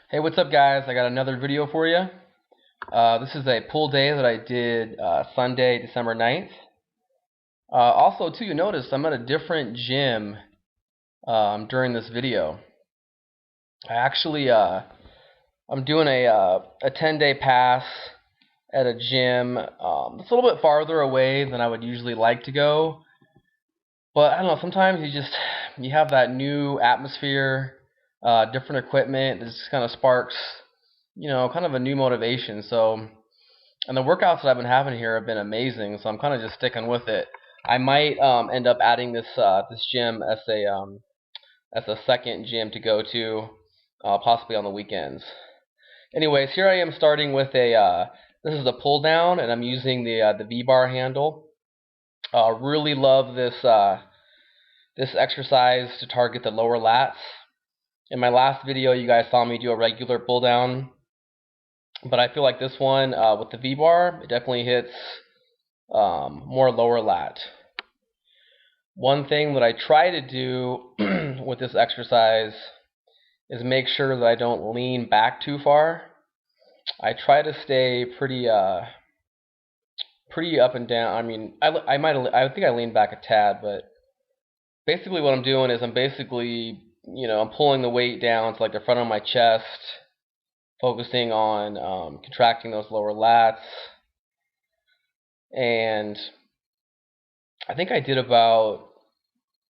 Hey, what's up guys? I got another video for you. This is a pull day that I did Sunday, December 9th. Also, too, you notice I'm at a different gym during this video. I'm doing a 10-day pass at a gym. It's a little bit farther away than I would usually like to go. But I don't know, sometimes you have that new atmosphere, different equipment that just kind of sparks, kind of a new motivation. So, and the workouts that I've been having here have been amazing. So I'm kind of just sticking with it. I might end up adding this gym as a second gym to go to, possibly on the weekends. Anyways, here I am starting with this is a pull down, and I'm using the V-bar handle. Really love this exercise to target the lower lats. In my last video, you guys saw me do a regular pull down, but I feel like this one with the V-bar, it definitely hits more lower lat. One thing that I try to do with this exercise is make sure that I don't lean back too far. I try to stay pretty up and down. I mean, I think I lean back a tad, but basically what I'm doing is I'm pulling the weight down to like the front of my chest, focusing on contracting those lower lats. And I think I did about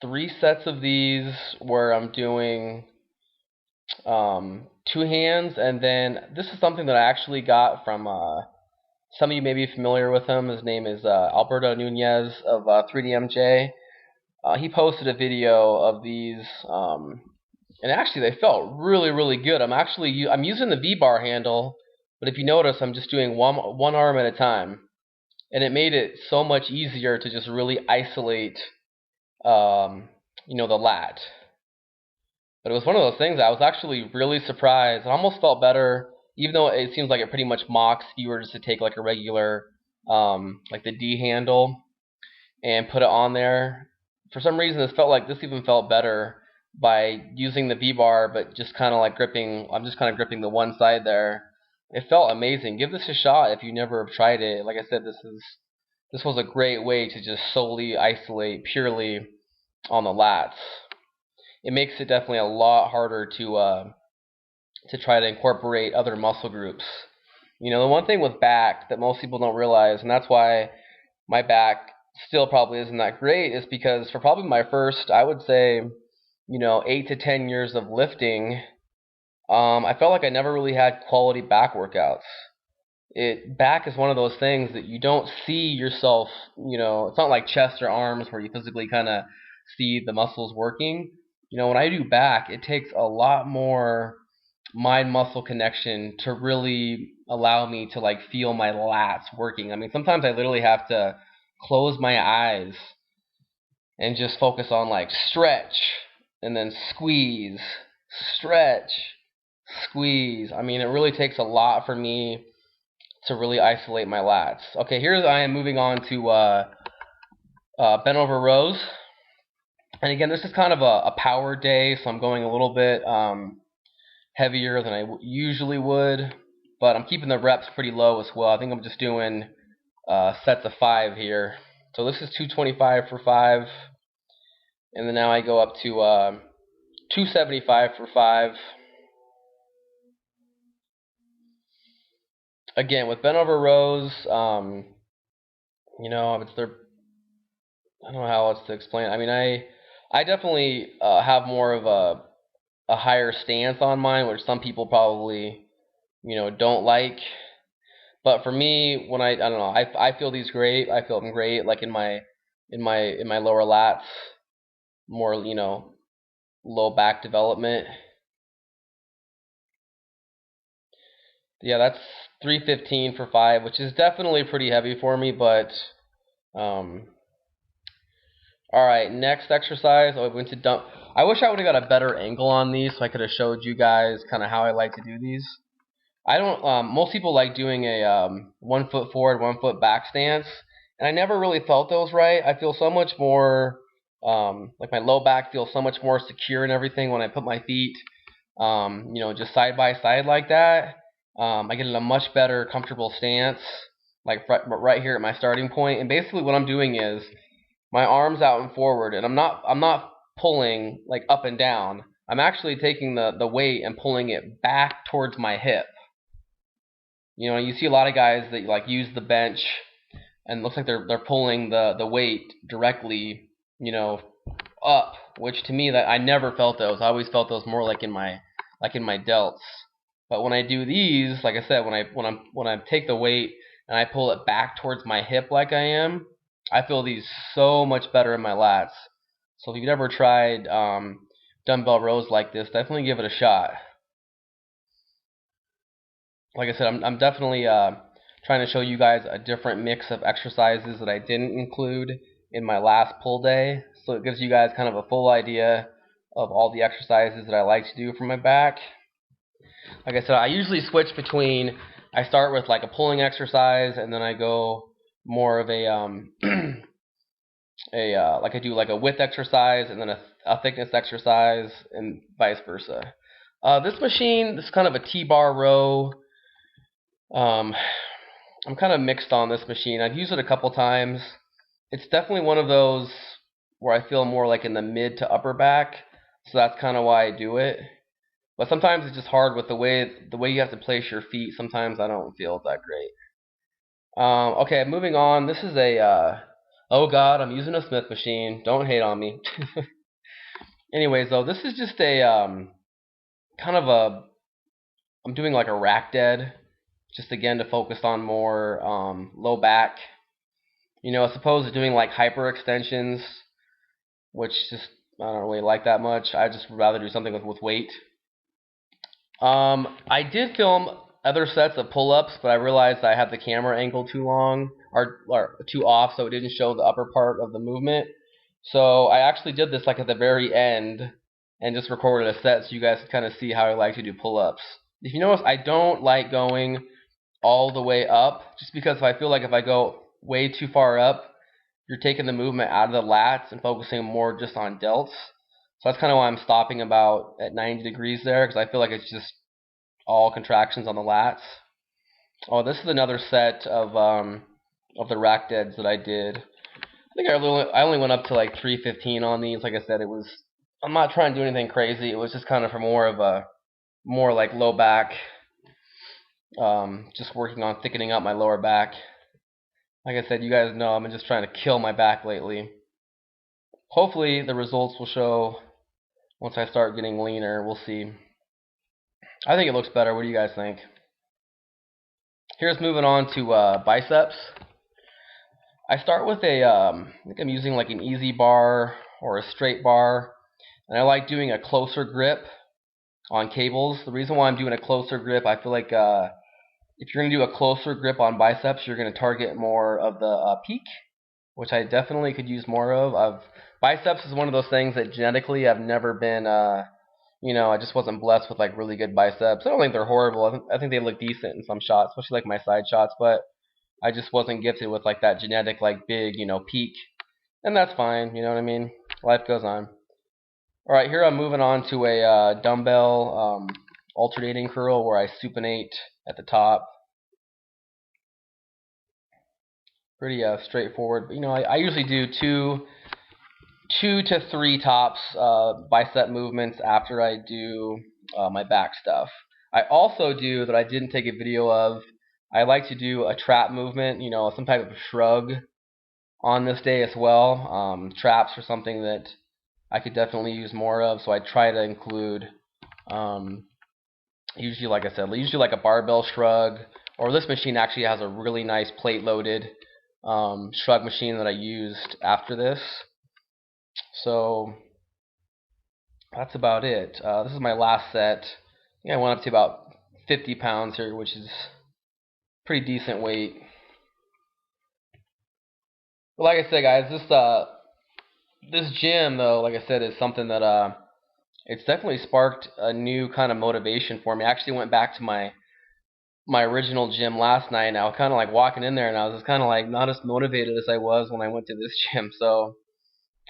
3 sets of these where I'm doing 2 hands, and then this is something that I actually got from some of you may be familiar with him. His name is Alberto Nunez of 3DMJ. He posted a video of these, and actually they felt really good. I'm using the V-bar handle, but if you notice, I'm just doing one arm at a time, and it made it so much easier to just really isolate, the lat. But it was one of those things I was actually really surprised. It almost felt better, even though it seems like it pretty much mocks if you were just to take like a regular, like the D handle and put it on there. For some reason, this even felt better by using the V-bar, but just kind of like gripping. I'm just kind of gripping the one side there. It felt amazing. Give this a shot if you never have tried it. Like I said, this was a great way to just solely isolate purely on the lats. It makes it definitely a lot harder to try to incorporate other muscle groups. The one thing with back that most people don't realize, and that's why my back still probably isn't that great, is because for probably my first, I would say, 8 to 10 years of lifting, I felt like I never really had quality back workouts. Back is one of those things that you don't see yourself, it's not like chest or arms where you physically kind of see the muscles working. When I do back, it takes a lot more mind-muscle connection to really allow me to like feel my lats working. I mean, sometimes I literally have to close my eyes and just focus on like stretch and then squeeze, stretch, squeeze. I mean, it really takes a lot for me to really isolate my lats. Okay, I am moving on to bent over rows. And again, this is kind of a power day, so I'm going a little bit heavier than I usually would, but I'm keeping the reps pretty low as well. I think I'm just doing sets of 5 here. So this is 225 for 5, and then now I go up to 275 for 5. Again, with bent over rows, I don't know how else to explain it. I mean, I definitely have more of a higher stance on mine, which some people probably, don't like. But for me, when I don't know, I feel these great. I feel them great, like in my lower lats, more, low back development. Yeah, that's 315 for 5, which is definitely pretty heavy for me, but alright, next exercise, I went to dump. I wish I would have got a better angle on these so I could have showed you guys kind of how I like to do these. I don't, most people like doing a 1 foot forward, 1 foot back stance, and I never really felt those right. I feel so much more, like my low back feels so much more secure and everything when I put my feet you know, just side by side like that, I get in a much better comfortable stance, like right here at my starting point. And basically what I'm doing is my arms out and forward, and I'm not pulling like up and down. I'm actually taking the weight and pulling it back towards my hip. You know, you see a lot of guys that like use the bench and it looks like they're pulling the weight directly, you know, up, which to me, that I never felt those. I always felt those more like in my delts. But when I do these, like I said, when I take the weight and I pull it back towards my hip like I am, I feel these so much better in my lats. So if you've ever tried dumbbell rows like this, definitely give it a shot. Like I said, I'm definitely trying to show you guys a different mix of exercises that I didn't include in my last pull day, so it gives you guys kind of a full idea of all the exercises that I like to do for my back. Like I said, I usually switch between, I start with like a pulling exercise, and then I go more of a like I do like a width exercise, and then a thickness exercise, and vice versa. This machine, this is kind of a T-bar row. I'm kind of mixed on this machine. I've used it a couple times. It's definitely one of those where I feel more like in the mid to upper back, so that's kind of why I do it. But sometimes it's just hard with the way you have to place your feet. Sometimes I don't feel that great. Okay, moving on. This is a oh god, I'm using a Smith machine. Don't hate on me. Anyways, though, this is just a kind of a, I'm doing like a rack dead, just again to focus on more low back. You know, as opposed to doing like hyper extensions, which just I don't really like that much. I just rather do something with weight. I did film other sets of pull-ups, but I realized I had the camera angle too long or too off, so it didn't show the upper part of the movement. So I actually did this like at the very end and just recorded a set so you guys can kind of see how I like to do pull-ups. If you notice, I don't like going all the way up, just because I feel like if I go way too far up, you're taking the movement out of the lats and focusing more just on delts. So that's kind of why I'm stopping about at 90 degrees there, because I feel like it's just all contractions on the lats. Oh, this is another set of the rack deads that I did. I think I only went up to like 315 on these. Like I said, I'm not trying to do anything crazy. It was just kind of for more like low back, just working on thickening up my lower back. Like I said, you guys know I'm just trying to kill my back lately. Hopefully the results will show once I start getting leaner. We'll see. I think it looks better. What do you guys think? Here's moving on to biceps. I start with I think I'm using like an easy bar or a straight bar, and I like doing a closer grip on cables. The reason why I'm doing a closer grip, I feel like if you're going to do a closer grip on biceps, you're going to target more of the peak, which I definitely could use more of. Biceps is one of those things that genetically I've never been, you know, I just wasn't blessed with like really good biceps. I don't think they're horrible. I think they look decent in some shots, especially like my side shots, but I just wasn't gifted with like that genetic like big, you know, peak. And that's fine, you know what I mean? Life goes on. Alright, here I'm moving on to a dumbbell alternating curl where I supinate at the top. Pretty straightforward. But, you know, I usually do two to three tops bicep movements after I do my back stuff. I also do, that I didn't take a video of, I like to do a trap movement, you know, some type of shrug on this day as well. Traps are something that I could definitely use more of, so I try to include usually, like I said, usually like a barbell shrug, or this machine actually has a really nice plate loaded shrug machine that I used after this. So that's about it. This is my last set. I think I went up to about 50 pounds here, which is pretty decent weight. But like I said, guys, this gym though, like I said, is something that it's definitely sparked a new kind of motivation for me. I actually went back to my original gym last night, and I was kind of like walking in there, and I was just kind of like not as motivated as I was when I went to this gym. So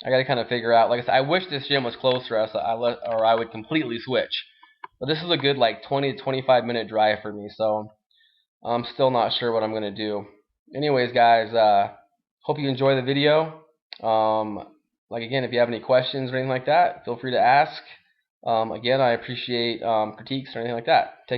I got to kind of figure out. Like I said, I wish this gym was closer, or I would completely switch. But this is a good like 20 to 25 minute drive for me, so I'm still not sure what I'm gonna do. Anyways, guys, hope you enjoy the video. Like again, if you have any questions or anything like that, feel free to ask. Again, I appreciate critiques or anything like that.